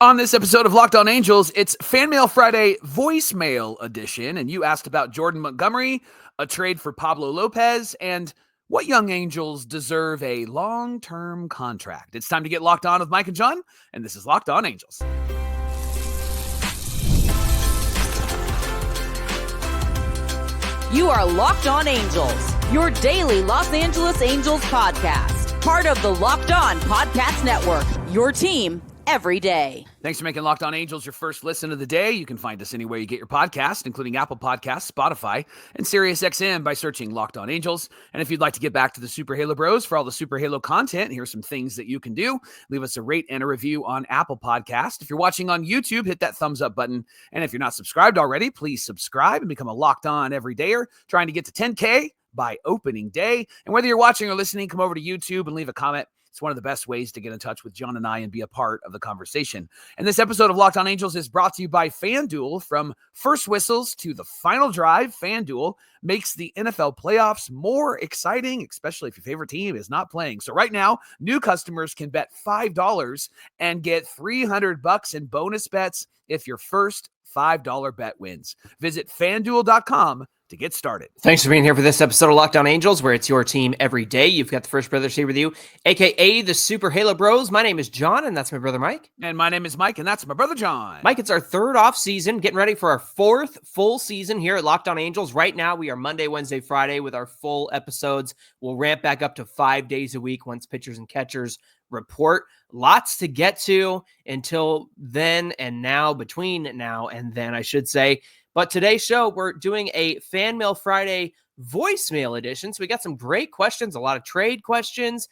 On this episode of Locked On Angels, it's FanMail Friday voicemail edition, and you asked about Jordan Montgomery, a trade for Pablo Lopez, and what young Angels deserve a long-term contract. It's time to get locked on with Mike and John, and this is Locked On Angels. You are Locked On Angels, your daily Los Angeles Angels podcast. Part of the Locked On Podcast Network, your team every day. Thanks for making Locked On Angels your first listen of the day. You can find us anywhere you get your podcast, including Apple Podcasts, Spotify, and SiriusXM by searching Locked On Angels. And if you'd like to get back to the Super Halo Bros for all the Super Halo content, here's some things that you can do. Leave us a rate and a review on Apple Podcast. If you're watching on YouTube, hit that thumbs up button. And if you're not subscribed already, please subscribe and become a Locked On everydayer, trying to get to 10K by opening day. And whether you're watching or listening, come over to YouTube and leave a comment. It's one of the best ways to get in touch with John and I and be a part of the conversation. And this episode of Locked On Angels is brought to you by FanDuel. From first whistles to the final drive, FanDuel makes the NFL playoffs more exciting, especially if your favorite team is not playing. So right now, new customers can bet $5 and get $300 in bonus bets if your first $5 bet wins. Visit FanDuel.com to get started. Thanks for being here for this episode of Locked On Angels, where it's your team every day. You've got the First Brothers here with you, a.k.a. the Super Halo Bros. My name is John, and that's my brother Mike. And my name is Mike, and that's my brother John. Mike, it's our third off season, getting ready for our fourth full season here at Locked On Angels. Right now, we are Monday, Wednesday, Friday with our full episodes. We'll ramp back up to 5 days a week once pitchers and catchers report. Lots to get to until then and now, between now and then, I should say. But today's show, we're doing a Fan Mail Friday voicemail edition. So we got some great questions, a lot of trade questions,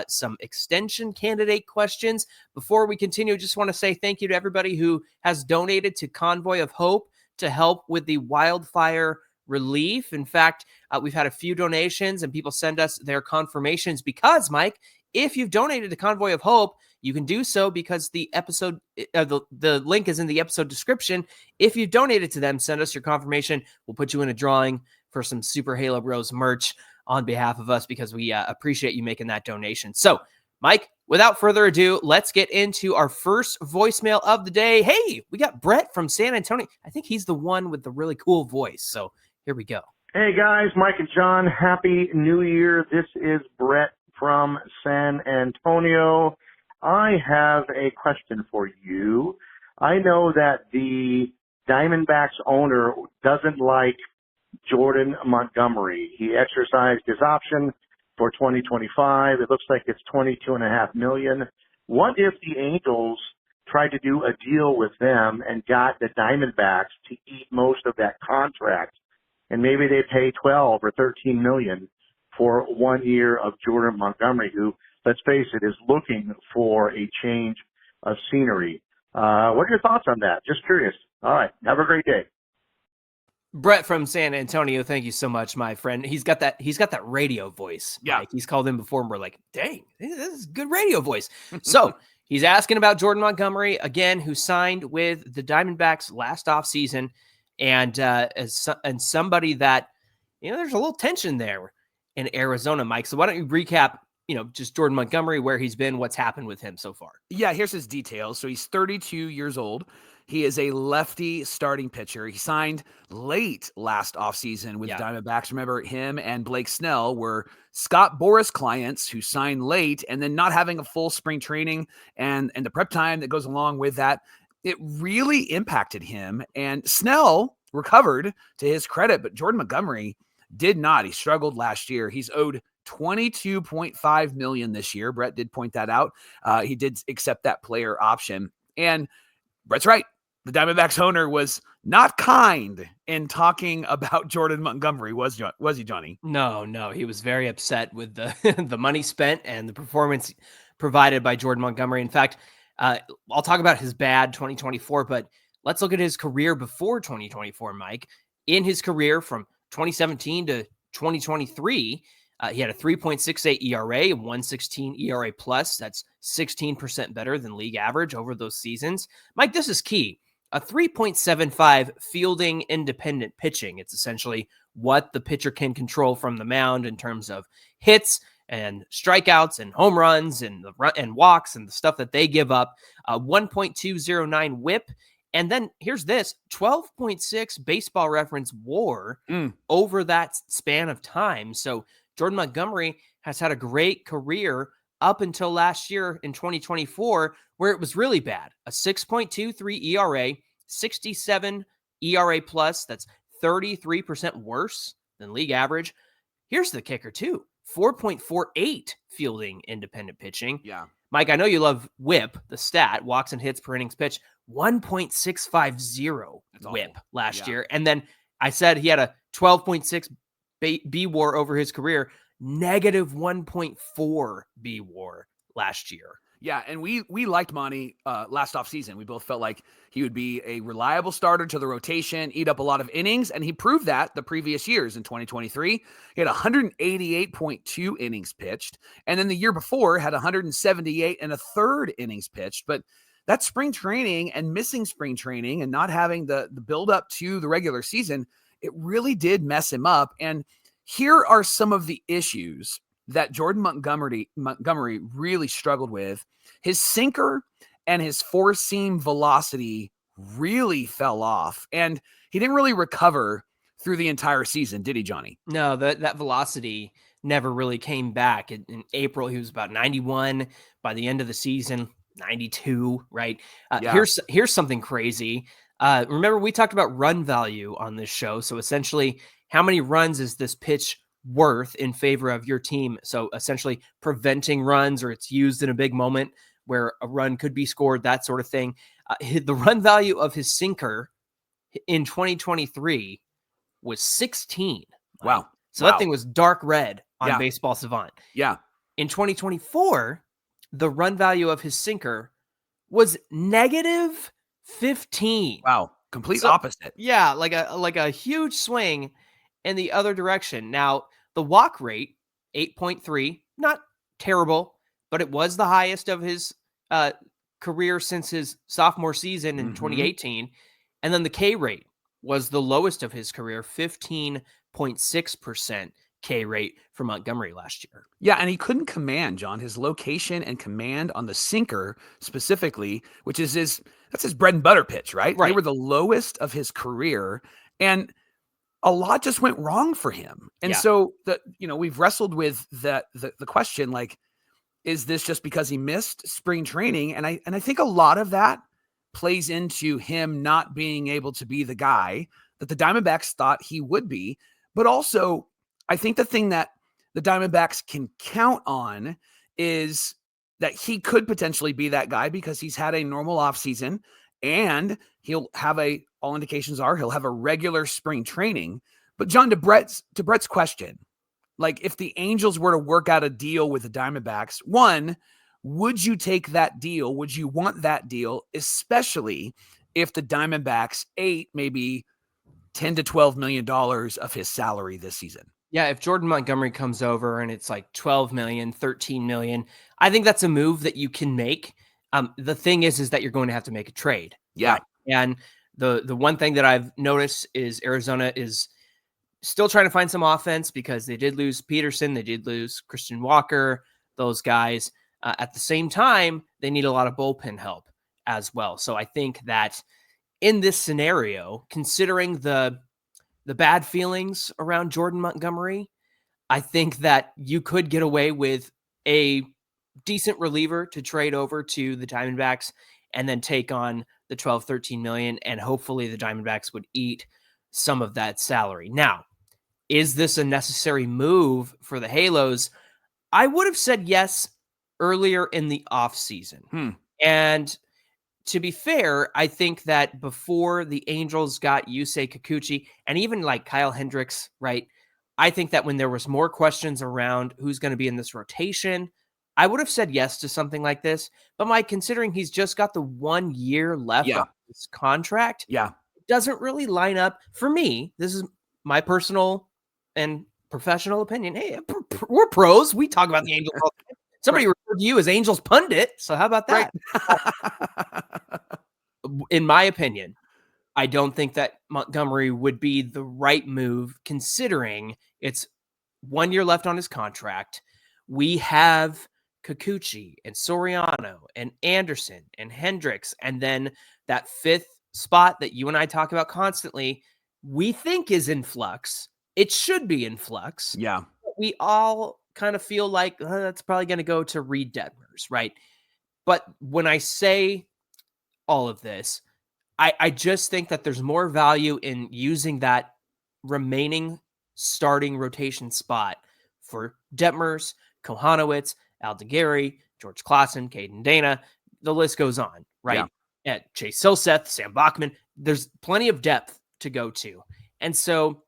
some extension candidate questions. Before we continue, just want to say thank you to everybody who has donated to Convoy of Hope to help with the wildfire relief. In fact, we've had a few donations and people send us their confirmations because, Mike, if you've donated to Convoy of Hope, you can do so because the episode, the link is in the episode description. If you donated to them, send us your confirmation. We'll put you in a drawing for some Super Halo Bros merch on behalf of us because we appreciate you making that donation. So, Mike, without further ado, let's get into our first voicemail of the day. Hey, we got Brett from San Antonio. I think he's the one with the really cool voice. So here we go. Hey, guys, Mike and John, Happy New Year. This is Brett from San Antonio. I have a question for you. I know that the Diamondbacks owner doesn't like Jordan Montgomery. He exercised his option for 2025. It looks like it's $22.5 million. What if the Angels tried to do a deal with them and got the Diamondbacks to eat most of that contract, and maybe they pay 12 or 13 million for 1 year of Jordan Montgomery, who, let's face it, is looking for a change of scenery. What are your thoughts on that? Just curious. All right. Have a great day. Brett from San Antonio, thank you so much, my friend. He's got that radio voice. Yeah. Mike. He's called in before and we're like, dang, this is a good radio voice. So he's asking about Jordan Montgomery, again, who signed with the Diamondbacks last offseason, and somebody that, there's a little tension there in Arizona, Mike. So why don't you recap, just Jordan Montgomery, where he's been, what's happened with him so far. Yeah, here's his details. So he's 32 years old. He is a lefty starting pitcher. He signed late last offseason with the Diamondbacks. Remember, him and Blake Snell were Scott Boras clients who signed late, and then not having a full spring training and the prep time that goes along with that. It really impacted him. And Snell recovered, to his credit, but Jordan Montgomery did not. He struggled last year. He's owed $22.5 million this year. Brett did point that out. He did accept that player option. And Brett's right. The Diamondbacks owner was not kind in talking about Jordan Montgomery, was he, Johnny? No. He was very upset with the the money spent and the performance provided by Jordan Montgomery. In fact, I'll talk about his bad 2024, but let's look at his career before 2024, Mike. In his career from 2017 to 2023, he had a 3.68 ERA, a 1.16 ERA plus. That's 16% better than league average over those seasons. Mike, this is key. A 3.75 fielding independent pitching. It's essentially what the pitcher can control from the mound in terms of hits and strikeouts and home runs and and walks and the stuff that they give up. 1.209 WHIP. And then here's this 12.6 Baseball Reference WAR over that span of time. So Jordan Montgomery has had a great career up until last year in 2024, where it was really bad. A 6.23 ERA, 67 ERA plus. That's 33% worse than league average. Here's the kicker too. 4.48 fielding independent pitching. Yeah. Mike, I know you love WHIP, the stat, walks and hits per innings pitched, 1.650 WHIP last year. And then I said he had a 12.6 B WAR over his career, negative 1.4 B WAR last year. Yeah, and we liked Monty last offseason. We both felt like he would be a reliable starter to the rotation, eat up a lot of innings, and he proved that the previous years. In 2023, he had 188.2 innings pitched, and then the year before had 178 and a third innings pitched. But that spring training and missing spring training and not having the build up to the regular season, it really did mess him up. And here are some of the issues that Jordan Montgomery really struggled with. His sinker and his four-seam velocity really fell off, and he didn't really recover through the entire season, did he, Johnny? No, that velocity never really came back. In April, he was about 91. By the end of the season, 92, right? Here's something crazy. Remember, we talked about run value on this show. So essentially, how many runs is this pitch worth in favor of your team? So essentially preventing runs, or it's used in a big moment where a run could be scored, that sort of thing. The run value of his sinker in 2023 was 16. Wow. So that thing was dark red on Baseball Savant. Yeah. In 2024, the run value of his sinker was negative 15. Wow. Complete opposite. Yeah, like a huge swing in the other direction. Now, the walk rate, 8.3, not terrible, but it was the highest of his career since his sophomore season in 2018. And then the K rate was the lowest of his career, 15.6% K rate for Montgomery last year. Yeah, and he couldn't command, John, his location and command on the sinker specifically, which is that's his bread and butter pitch, right? They were the lowest of his career, and a lot just went wrong for him. And so we've wrestled with the question, like, is this just because he missed spring training? And I think a lot of that plays into him not being able to be the guy that the Diamondbacks thought he would be. But also, I think the thing that the Diamondbacks can count on is that he could potentially be that guy because he's had a normal offseason, and he'll have all indications are he'll have a regular spring training. But John, to Brett's question, like, if the Angels were to work out a deal with the Diamondbacks, one, would you take that deal? Would you want that deal, especially if the Diamondbacks ate maybe $10 to $12 million of his salary this season? Yeah, if Jordan Montgomery comes over and it's like 12 million, 13 million, I think that's a move that you can make. The thing is that you're going to have to make a trade. Yeah. Right? And the one thing that I've noticed is Arizona is still trying to find some offense because they did lose Peterson. They did lose Christian Walker, those guys. At the same time, they need a lot of bullpen help as well. So I think that in this scenario, considering the bad feelings around Jordan Montgomery, I think that you could get away with a decent reliever to trade over to the Diamondbacks and then take on the 12, 13 million. And hopefully the Diamondbacks would eat some of that salary. Now, is this a necessary move for the Halos? I would have said yes earlier in the offseason. And to be fair, I think that before the Angels got Yusei Kikuchi and even like Kyle Hendricks, right? I think that when there was more questions around who's going to be in this rotation, I would have said yes to something like this. But Mike, considering he's just got the 1 year left of his contract, it doesn't really line up for me. This is my personal and professional opinion. Hey, we're pros. We talk about the Angels all the time. Somebody referred to you as Angels pundit. So how about that? In my opinion, I don't think that Montgomery would be the right move considering it's 1 year left on his contract. we have Kikuchi and Soriano and Anderson and Hendricks, and then that fifth spot that you and I talk about constantly, we think is in flux. It should be in flux. Yeah. We all kind of feel like that's probably going to go to Reed Detmers, right? But when I say all of this, I just think that there's more value in using that remaining starting rotation spot for Detmers, Kohanowitz, Aldegari, George Klassen, Caden Dana. The list goes on, right? Yeah. At Chase Silseth, Sam Bachman. There's plenty of depth to go to. And so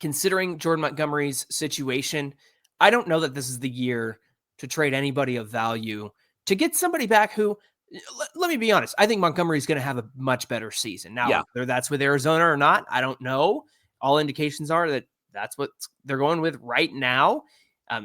considering Jordan Montgomery's situation, I don't know that this is the year to trade anybody of value to get somebody back who, let me be honest, I think Montgomery's going to have a much better season. Now, whether that's with Arizona or not, I don't know. All indications are that that's what they're going with right now.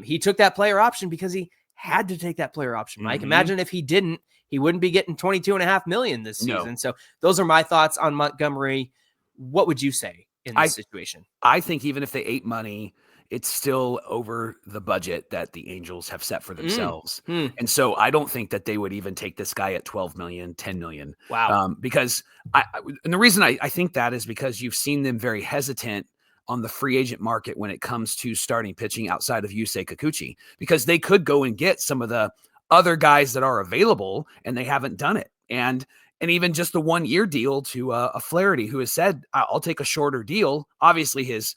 He took that player option because he had to take that player option, Mike. Imagine if he didn't, he wouldn't be getting $22.5 million this season. No. So those are my thoughts on Montgomery. What would you say in this situation? I think even if they ate money, it's still over the budget that the Angels have set for themselves. And so I don't think that they would even take this guy at 12 million, 10 million. Wow. Because and the reason I think that is because you've seen them very hesitant on the free agent market when it comes to starting pitching outside of Yusei Kikuchi, because they could go and get some of the other guys that are available and they haven't done it. And even just the 1 year deal to a Flaherty who has said, I'll take a shorter deal. Obviously his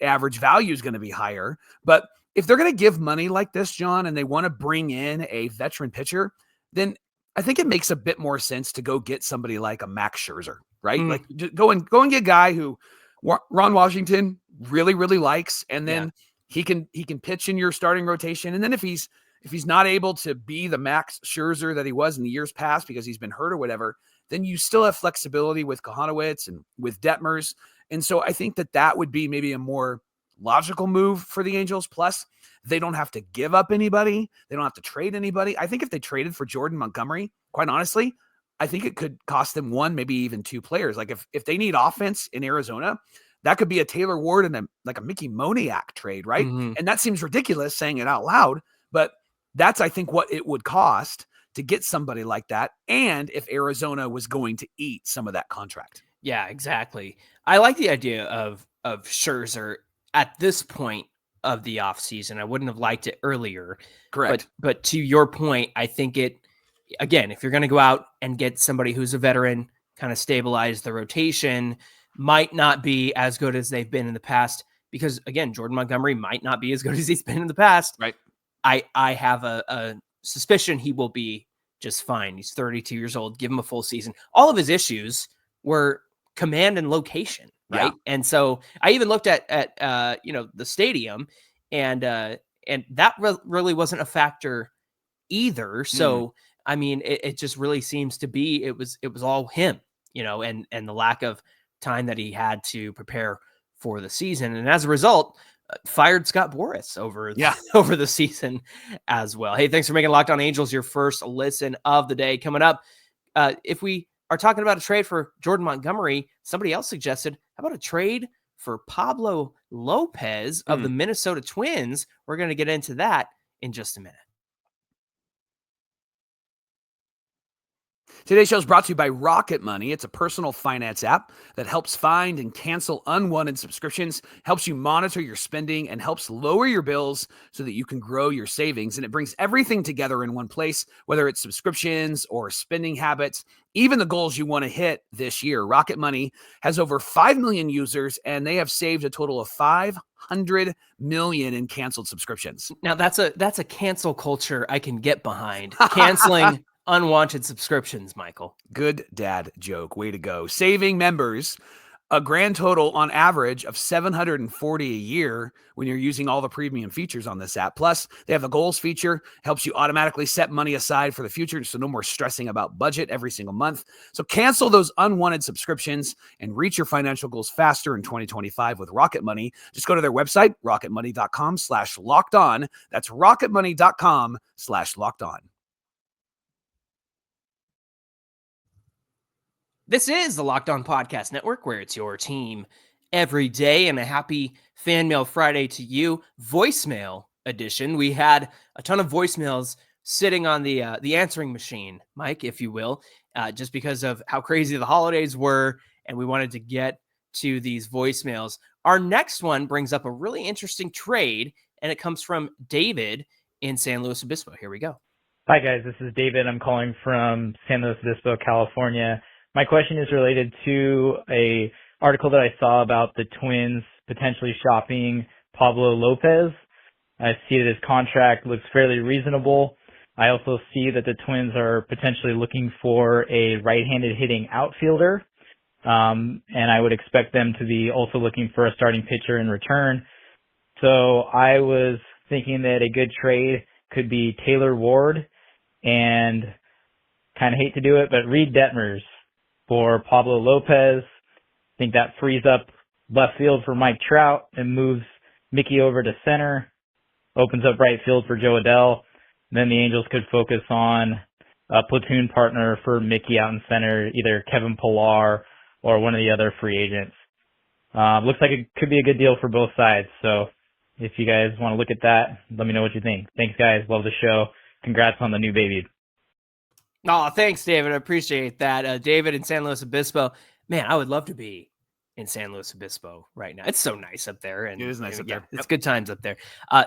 average value is going to be higher, but if they're going to give money like this, John, and they want to bring in a veteran pitcher, then I think it makes a bit more sense to go get somebody like a Max Scherzer, right? Like just go and get a guy who Ron Washington really, really likes. And then he can pitch in your starting rotation. And then if he's not able to be the Max Scherzer that he was in the years past because he's been hurt or whatever, then you still have flexibility with Kohanowitz and with Detmers. And so I think that would be maybe a more logical move for the Angels. Plus, they don't have to give up anybody. They don't have to trade anybody. I think if they traded for Jordan Montgomery, quite honestly, I think it could cost them one, maybe even two players. Like if they need offense in Arizona, that could be a Taylor Ward and a Mickey Moniak trade, right? And that seems ridiculous saying it out loud, but that's, I think, what it would cost to get somebody like that. And if Arizona was going to eat some of that contract. Yeah, exactly. I like the idea of Scherzer at this point of the offseason. I wouldn't have liked it earlier. Correct. But to your point, I think again, if you're going to go out and get somebody who's a veteran, kind of stabilize the rotation, might not be as good as they've been in the past, because again, Jordan Montgomery might not be as good as he's been in the past. Right. I have a suspicion he will be just fine. He's 32 years old. Give him a full season. All of his issues were command and location, right? Yeah. And so I even looked at the stadium, and that really wasn't a factor either. So I mean, it just really seems to be it was all him, and the lack of time that he had to prepare for the season, and as a result, fired Scott Boras over the season as well. Hey, thanks for making Locked On Angels your first listen of the day. Coming up, if we are talking about a trade for Jordan Montgomery, somebody else suggested, how about a trade for Pablo Lopez of the Minnesota Twins? We're going to get into that in just a minute. Today's show is brought to you by Rocket Money. It's a personal finance app that helps find and cancel unwanted subscriptions, helps you monitor your spending, and helps lower your bills so that you can grow your savings. And it brings everything together in one place, whether it's subscriptions or spending habits, even the goals you want to hit this year. Rocket Money has over 5 million users, and they have saved a total of $500 million in canceled subscriptions. Now, that's a cancel culture I can get behind. Canceling unwanted subscriptions, Michael. Good dad joke. Way to go. Saving members a grand total on average of $740 a year when you're using all the premium features on this app. Plus, they have the goals feature, helps you automatically set money aside for the future, so no more stressing about budget every single month. So cancel those unwanted subscriptions and reach your financial goals faster in 2025 with Rocket Money. Just go to their website, rocketmoney.com/lockedon. That's rocketmoney.com/lockedon. This is the Locked On Podcast Network, where it's your team every day, and a happy Fan Mail Friday to you. Voicemail edition. We had a ton of voicemails sitting on the answering machine, Mike, if you will, just because of how crazy the holidays were, and we wanted to get to these voicemails. Our next one brings up a really interesting trade, and it comes from David in San Luis Obispo. Here we go. Hi, guys. This is David. I'm calling from San Luis Obispo, California. My question is related to a article that I saw about the Twins potentially shopping Pablo Lopez. I see that his contract looks fairly reasonable. I also see that the Twins are potentially looking for a right-handed hitting outfielder. And I would expect them to be also looking for a starting pitcher in return. So I was thinking that a good trade could be Taylor Ward and, kind of hate to do it, but Reed Detmers for Pablo Lopez. I think that frees up left field for Mike Trout and moves Mickey over to center, opens up right field for Joe Adell. Then the Angels could focus on a platoon partner for Mickey out in center, either Kevin Pillar or one of the other free agents. Looks like it could be a good deal for both sides. So if you guys want to look at that, let me know what you think. Thanks, guys. Love the show. Congrats on the new baby. Oh, thanks, David. I appreciate that. David in San Luis Obispo. Man, I would love to be in San Luis Obispo right now. It's so nice up there. And It is nice up there. It's good times up there.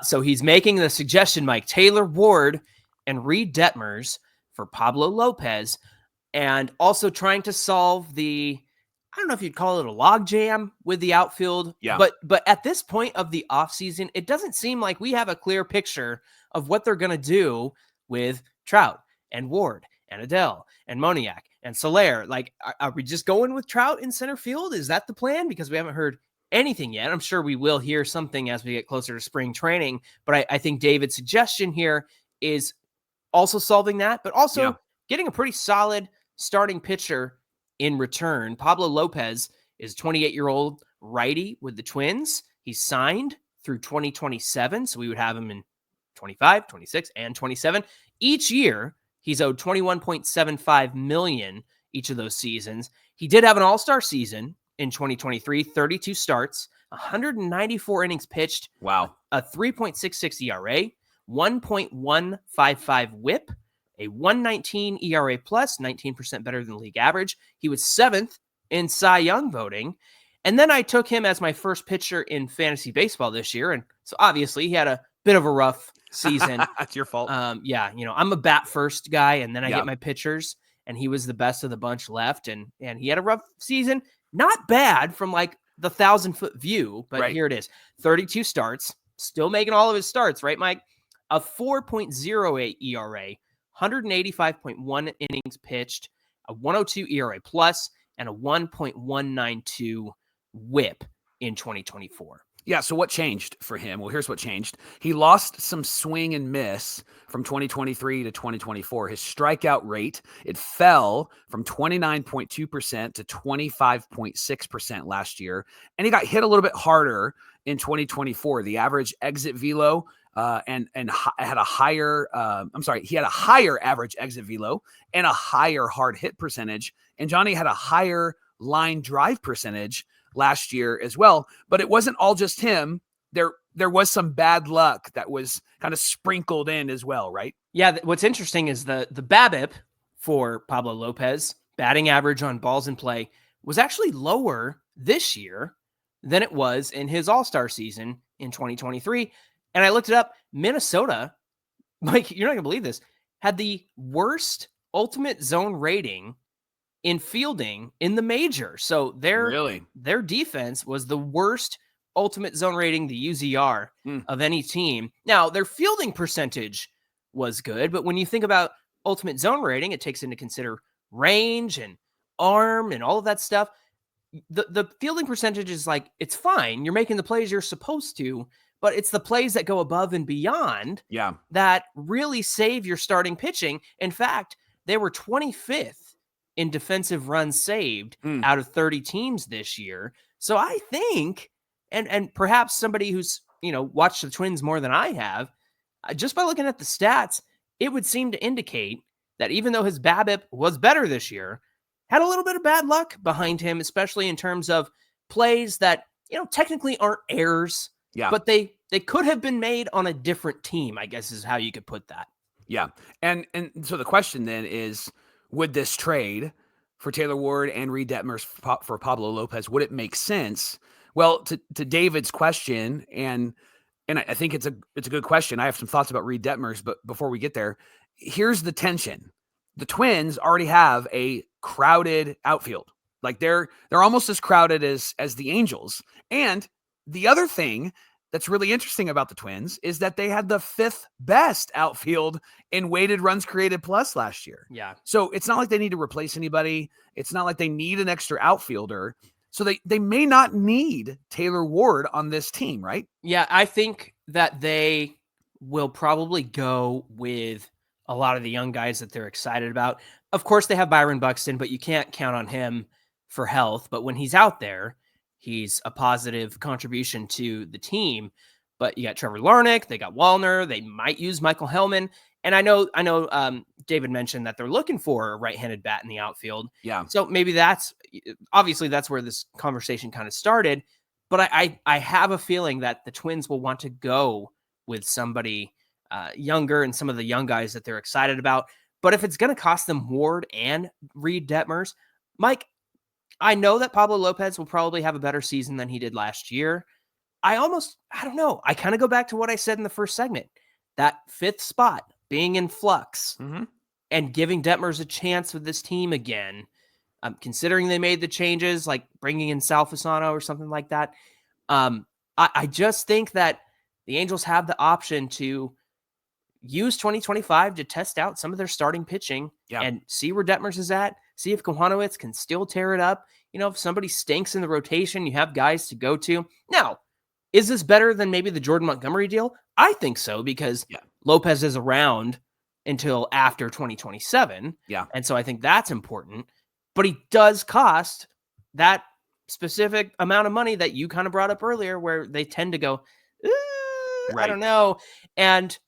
So he's making the suggestion, Mike, Taylor Ward and Reed Detmers for Pablo Lopez, and also trying to solve the, I don't know if you'd call it a log jam with the outfield. Yeah. But at this point of the offseason, it doesn't seem like we have a clear picture of what they're going to do with Trout and Ward and Adell and Moniak and Soler. Like, are we just going with Trout in center field? Is that the plan? Because we haven't heard anything yet. I'm sure we will hear something as we get closer to spring training. But I think David's suggestion here is also solving that, but also getting a pretty solid starting pitcher in return. Pablo Lopez is 28-year-old righty with the Twins. He's signed through 2027, so we would have him in 25, 26, and 27. Each year, he's owed $21.75 million each of those seasons. He did have an all-star season in 2023, 32 starts, 194 innings pitched. Wow. A 3.66 ERA, 1.155 whip, a 119 ERA plus, 19% better than league average. He was 7th in Cy Young voting. And then I took him as my first pitcher in fantasy baseball this year. And so obviously he had a bit of a rough season. That's your fault. Yeah, I'm a bat first guy, and then I get my pitchers, and he was the best of the bunch left. And he had a rough season. Not bad from like the 1,000-foot view, but here it is. 32 starts, still making all of his starts, right, Mike? A 4.08 ERA, 185.1 innings pitched, a 102 ERA plus, and a 1.192 whip in 2024. Yeah, so what changed for him? Well, here's what changed. He lost some swing and miss from 2023 to 2024. His strikeout rate, it fell from 29.2% to 25.6% last year. And he got hit a little bit harder in 2024. The average exit velo had a higher, he had a higher average exit velo and a higher hard hit percentage. And Johnny had a higher line drive percentage last year as well, but it wasn't all just him. There was some bad luck that was kind of sprinkled in as well, right? Yeah, what's interesting is the BABIP for Pablo Lopez, batting average on balls in play, was actually lower this year than it was in his all-star season in 2023. And I looked it up. Minnesota, Mike, you're not going to believe this, had the worst ultimate zone rating in fielding in the major. So their defense was the worst ultimate zone rating, the UZR, of any team. Now, their fielding percentage was good, but when you think about ultimate zone rating, it takes into consider range and arm and all of that stuff. The fielding percentage is like, it's fine. You're making the plays you're supposed to, but it's the plays that go above and beyond that really save your starting pitching. In fact, they were 25th in defensive runs saved out of 30 teams this year. So I think, and perhaps somebody who's, watched the Twins more than I have, just by looking at the stats, it would seem to indicate that even though his BABIP was better this year, had a little bit of bad luck behind him, especially in terms of plays that, technically aren't errors Yeah. but they could have been made on a different team, I guess is how you could put that. Yeah. And so the question then is, would this trade for Taylor Ward and Reed Detmers for Pablo Lopez, would it make sense? Well, to David's question, and I think it's a good question. I have some thoughts about Reed Detmers, but before we get there, here's the tension. The Twins already have a crowded outfield. Like they're almost as crowded as the Angels. And the other thing that's really interesting about the Twins is that they had the 5th best outfield in weighted runs created plus last year. Yeah. So it's not like they need to replace anybody. It's not like they need an extra outfielder. So they may not need Taylor Ward on this team, right? Yeah, I think that they will probably go with a lot of the young guys that they're excited about. Of course, they have Byron Buxton, but you can't count on him for health. But when he's out there, he's a positive contribution to the team. But you got Trevor Larnach, they got Wallner, they might use Michael Hellman. And I know David mentioned that they're looking for a right-handed bat in the outfield. Yeah. So maybe that's where this conversation kind of started. But I have a feeling that the Twins will want to go with somebody younger and some of the young guys that they're excited about. But if it's going to cost them Ward and Reed Detmers, Mike, I know that Pablo Lopez will probably have a better season than he did last year. I don't know. I kind of go back to what I said in the first segment, that 5th spot being in flux and giving Detmers a chance with this team again. Considering they made the changes, like bringing in Sal Fasano or something like that. I just think that the Angels have the option to use 2025 to test out some of their starting pitching and see where Detmers is at, see if Kohanowitz can still tear it up. You know, if somebody stinks in the rotation, you have guys to go to. Now, is this better than maybe the Jordan Montgomery deal? I think so, because Lopez is around until after 2027. Yeah. And so I think that's important. But he does cost that specific amount of money that you kind of brought up earlier, where they tend to go, I don't know. And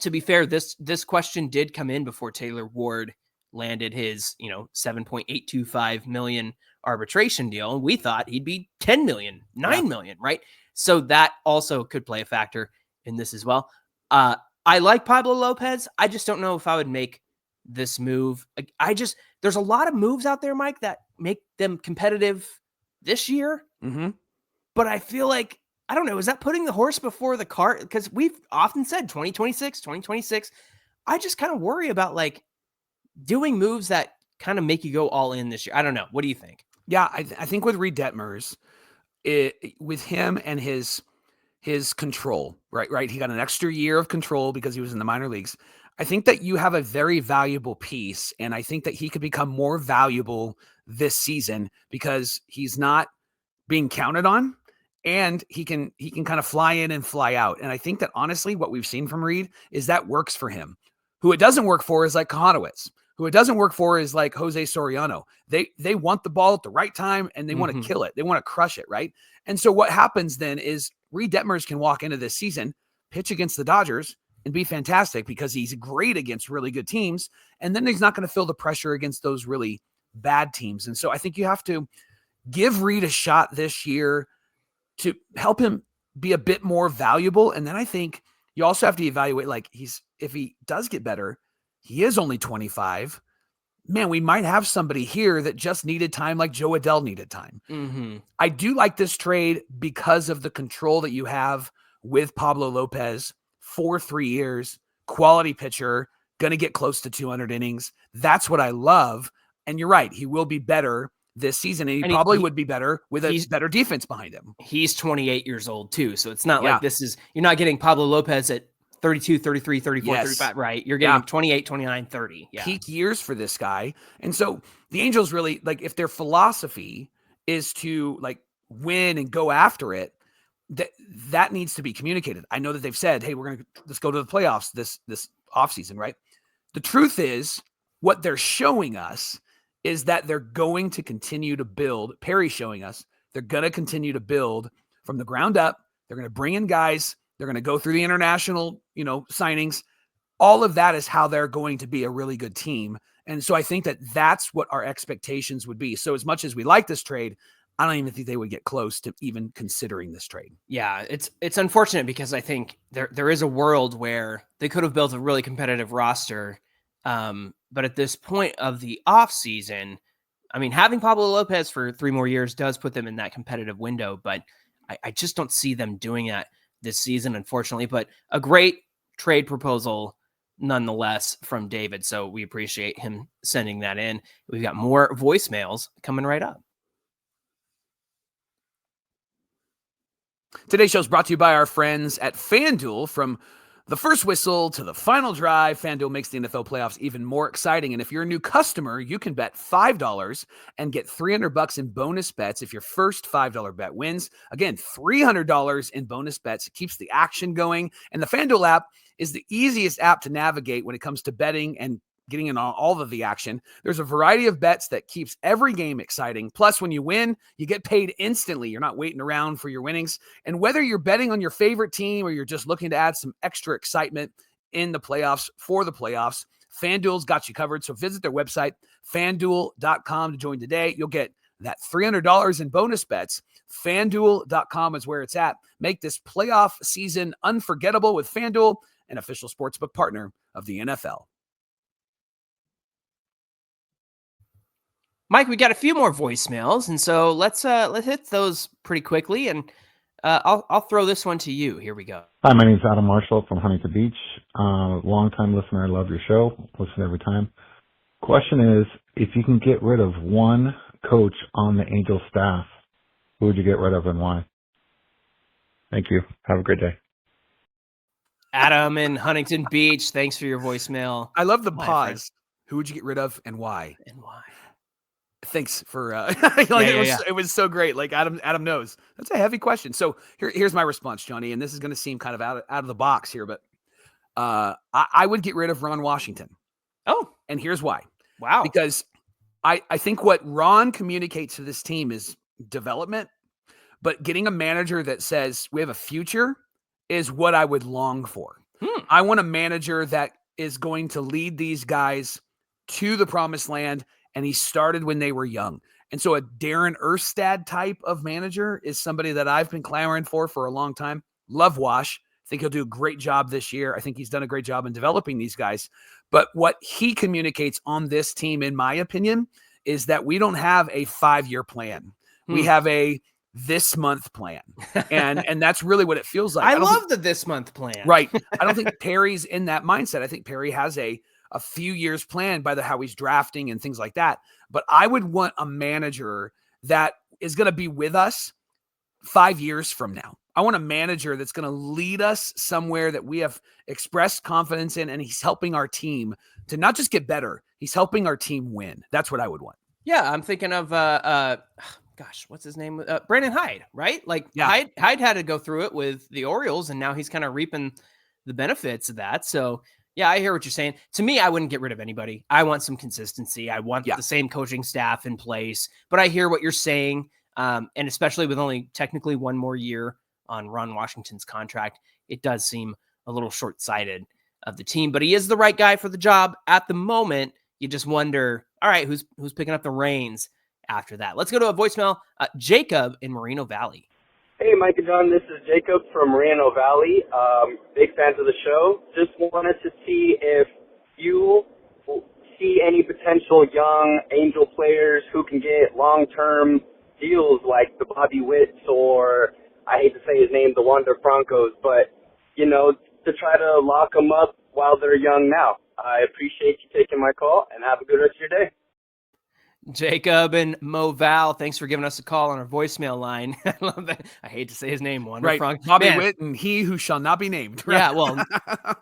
to be fair, this question did come in before Taylor Ward landed his, $7.825 million arbitration deal. And we thought he'd be $10 million, $9 million, right? So that also could play a factor in this as well. I like Pablo Lopez. I just don't know if I would make this move. There's a lot of moves out there, Mike, that make them competitive this year. But I feel like, I don't know, is that putting the horse before the cart? Because we've often said 2026. I just kind of worry about like doing moves that kind of make you go all in this year. I don't know. What do you think? Yeah, I think with Reed Detmers, with him and his control, right? He got an extra year of control because he was in the minor leagues. I think that you have a very valuable piece, and I think that he could become more valuable this season because he's not being counted on, and he can kind of fly in and fly out. And I think that honestly, what we've seen from Reed is that works for him. Who it doesn't work for is like Kohanowitz. Who it doesn't work for is like Jose Soriano. They want the ball at the right time, and they want to kill it. They want to crush it, right? And so what happens then is Reed Detmers can walk into this season, pitch against the Dodgers, and be fantastic because he's great against really good teams. And then he's not going to feel the pressure against those really bad teams. And so I think you have to give Reed a shot this year to help him be a bit more valuable. And then I think you also have to evaluate, like, if he does get better, he is only 25. Man, we might have somebody here that just needed time like Joe Adell needed time. I do like this trade because of the control that you have with Pablo Lopez for 3 years, quality pitcher, going to get close to 200 innings. That's what I love. And you're right. He will be better this season. And he probably would be better with a better defense behind him. He's 28 years old too. So it's not like you're not getting Pablo Lopez at 32, 33, 34, 35, right? You're getting 28, 29, 30. Yeah. Peak years for this guy. And so the Angels really, like, if their philosophy is to like win and go after it, that needs to be communicated. I know that they've said, hey, let's go to the playoffs this offseason, right? The truth is, what they're showing us is that they're going to continue to build. Perry's showing us they're going to continue to build from the ground up. They're going to bring in guys. They're going to go through the international, signings. All of that is how they're going to be a really good team. And so I think that that's what our expectations would be. So as much as we like this trade, I don't even think they would get close to even considering this trade. Yeah, it's unfortunate because I think there is a world where they could have built a really competitive roster. But at this point of the offseason, I mean, having Pablo Lopez for 3 more years does put them in that competitive window, but I just don't see them doing that this season, unfortunately. But a great trade proposal nonetheless from David. So we appreciate him sending that in. We've got more voicemails coming right up. Today's show is brought to you by our friends at FanDuel. From the first whistle to the final drive, FanDuel makes the NFL playoffs even more exciting. And if you're a new customer, you can bet $5 and get $300 in bonus bets if your first $5 bet wins. Again, $300 in bonus bets. It keeps the action going. And the FanDuel app is the easiest app to navigate when it comes to betting and getting in all of the action. There's a variety of bets that keeps every game exciting. Plus, when you win, you get paid instantly. You're not waiting around for your winnings. And whether you're betting on your favorite team or you're just looking to add some extra excitement in the playoffs, for the playoffs, FanDuel's got you covered. So visit their website, FanDuel.com, to join today. You'll get that $300 in bonus bets. FanDuel.com is where it's at. Make this playoff season unforgettable with FanDuel, an official sportsbook partner of the NFL. Mike, we got a few more voicemails, and so let's hit those pretty quickly, and I'll throw this one to you. Here we go. Hi, my name is Adam Marshall from Huntington Beach. Long-time listener. I love your show. Listen every time. Question is, if you can get rid of one coach on the Angels staff, who would you get rid of and why? Thank you. Have a great day. Adam in Huntington Beach, thanks for your voicemail. I love the pause. Who would you get rid of and why? And why? Thanks for Yeah. It was so great. Like Adam knows. That's a heavy question. So here's my response, Johnny, and this is going to seem kind of out of the box here, but I would get rid of Ron Washington. Oh, and here's why. Wow. Because I think what Ron communicates to this team is development, but getting a manager that says we have a future is what I would long for. I want a manager that is going to lead these guys to the promised land, and he started when they were young. And so a Darren Erstad type of manager is somebody that I've been clamoring for a long time. Love Wash. I think he'll do a great job this year. I think he's done a great job in developing these guys. But what he communicates on this team, in my opinion, is that we don't have a 5-year plan. We have a this month plan. And that's really what it feels like. I love the this month plan. Right. I don't think Perry's in that mindset. I think Perry has a few years planned by how he's drafting and things like that. But I would want a manager that is going to be with us 5 years from now. I want a manager that's going to lead us somewhere that we have expressed confidence in, and he's helping our team to not just get better, he's helping our team win. That's what I would want. Yeah, I'm thinking of what's his name? Brandon Hyde, right? Like Hyde had to go through it with the Orioles, and now he's kind of reaping the benefits of that. So yeah, I hear what you're saying. To me, I wouldn't get rid of anybody. I want some consistency. I want the same coaching staff in place. But I hear what you're saying, and especially with only technically one more year on Ron Washington's contract, it does seem a little short-sighted of the team. But he is the right guy for the job at the moment. You just wonder, all right, who's picking up the reins after that? Let's go to a voicemail. Jacob in Moreno Valley. Hey, Mike and John, this is Jacob from Moreno Valley. Big fans of the show. Just wanted to see if you see any potential young Angel players who can get long-term deals like the Bobby Witts or, I hate to say his name, the Wander Francos, but, to try to lock them up while they're young now. I appreciate you taking my call, and have a good rest of your day. Jacob and Mo Val, thanks for giving us a call on our voicemail line. I love that. I hate to say his name. Right. Bobby Witt and he who shall not be named. Right? Yeah. Well,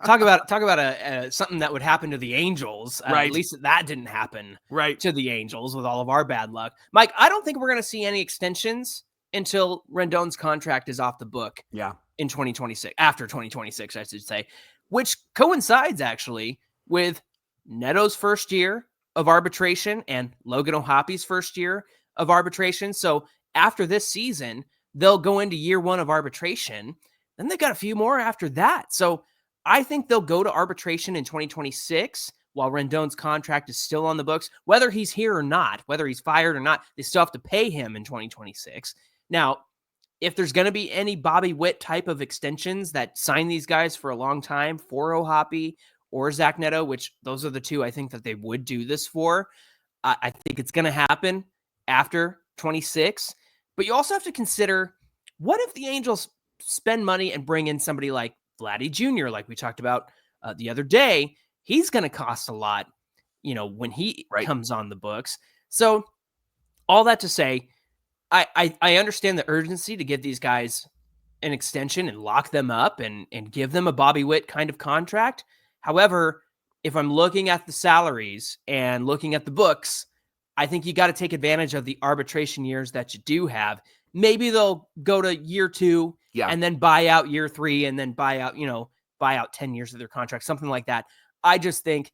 talk about something that would happen to the Angels. Right. At least that didn't happen right to the Angels with all of our bad luck. Mike, I don't think we're going to see any extensions until Rendon's contract is off the book. Yeah. In 2026, after 2026, I should say, which coincides actually with Neto's first year of arbitration and Logan O'Hoppy's first year of arbitration. So after this season, they'll go into year 1 of arbitration. Then they got a few more after that. So I think they'll go to arbitration in 2026 while Rendon's contract is still on the books, whether he's here or not, whether he's fired or not, they still have to pay him in 2026. Now, if there's going to be any Bobby Witt type of extensions that sign these guys for a long time for O'Hoppe or Zach Neto, which those are the two I think that they would do this for, I think it's going to happen after 26. But you also have to consider, what if the Angels spend money and bring in somebody like Vladdy Jr., like we talked about the other day? He's going to cost a lot, when he comes on the books. So all that to say, I understand the urgency to give these guys an extension and lock them up and give them a Bobby Witt kind of contract. However, if I'm looking at the salaries and looking at the books, I think you got to take advantage of the arbitration years that you do have. Maybe they'll go to year 2 and then buy out year 3 and then buy out 10 years of their contract, something like that. I just think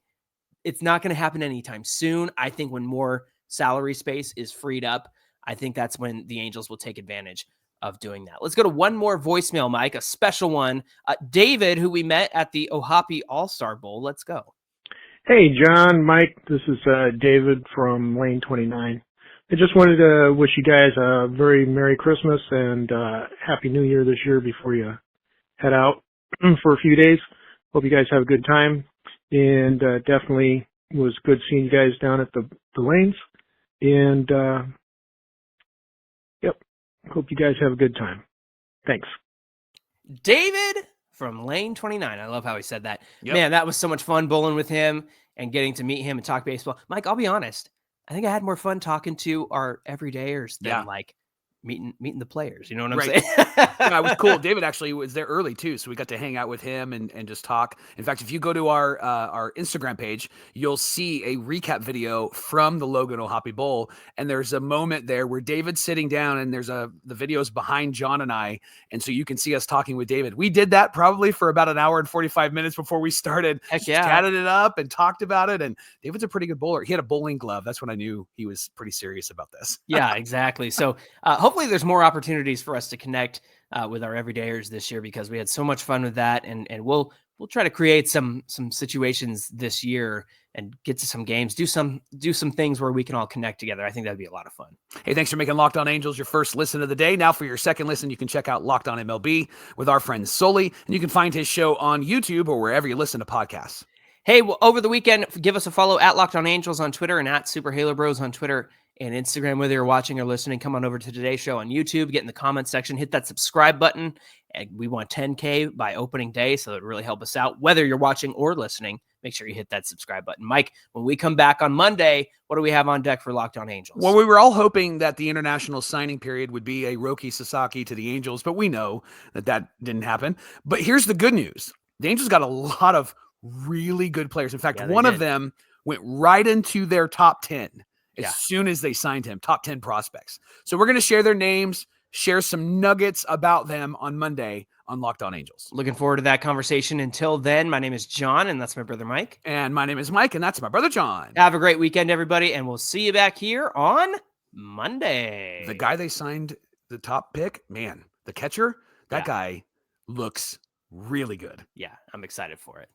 it's not going to happen anytime soon. I think when more salary space is freed up, I think that's when the Angels will take advantage of doing that. Let's go to one more voicemail, Mike, a special one. David, who we met at the O'Hoppe All-Star Bowl. Let's go. Hey, John, Mike, this is David from Lane 29. I just wanted to wish you guys a very Merry Christmas and Happy New Year this year before you head out for a few days. Hope you guys have a good time, and definitely was good seeing you guys down at the lanes. And, hope you guys have a good time. Thanks. David from Lane 29. I love how he said that. Yep. Man, that was so much fun bowling with him and getting to meet him and talk baseball. Mike, I'll be honest. I think I had more fun talking to our everydayers than meeting the players. You know what I'm saying? Yeah, it was cool. David actually was there early too, so we got to hang out with him and just talk. In fact, if you go to our Instagram page, you'll see a recap video from the Logan O'Hoppe Bowl, and there's a moment there where David's sitting down, and the video's behind John and I, and so you can see us talking with David. We did that probably for about an hour and 45 minutes before we started. Heck yeah. Chatted it up and talked about it, and David's a pretty good bowler. He had a bowling glove. That's when I knew he was pretty serious about this. Yeah, exactly. So hopefully there's more opportunities for us to connect with our everydayers this year, because we had so much fun with that, and we'll try to create some situations this year and get to some games, do some things where we can all connect together. I think that'd be a lot of fun. Hey, thanks for making Locked On Angels your first listen of the day. Now for your second listen, you can check out Locked On MLB with our friend Sully, and you can find his show on YouTube or wherever you listen to podcasts. Hey, well, over the weekend, give us a follow at Locked On Angels on Twitter and at Super Halo Bros on Twitter and Instagram. Whether you're watching or listening, come on over to today's show on YouTube, get in the comments section, hit that subscribe button. And we want 10K by opening day, so it really help us out. Whether you're watching or listening, make sure you hit that subscribe button. Mike, when we come back on Monday, what do we have on deck for Locked On Angels? Well, we were all hoping that the international signing period would be a Roki Sasaki to the Angels, but we know that didn't happen. But here's the good news. The Angels got a lot of really good players. In fact, one of them went right into their top 10 as soon as they signed him, top 10 prospects. So we're going to share their names, share some nuggets about them on Monday on Locked On Angels. Looking forward to that conversation. Until then, my name is John, and that's my brother Mike. And my name is Mike, and that's my brother John. Have a great weekend, everybody, and we'll see you back here on Monday. The guy they signed, the top pick, man, the catcher, that guy looks really good. Yeah, I'm excited for it.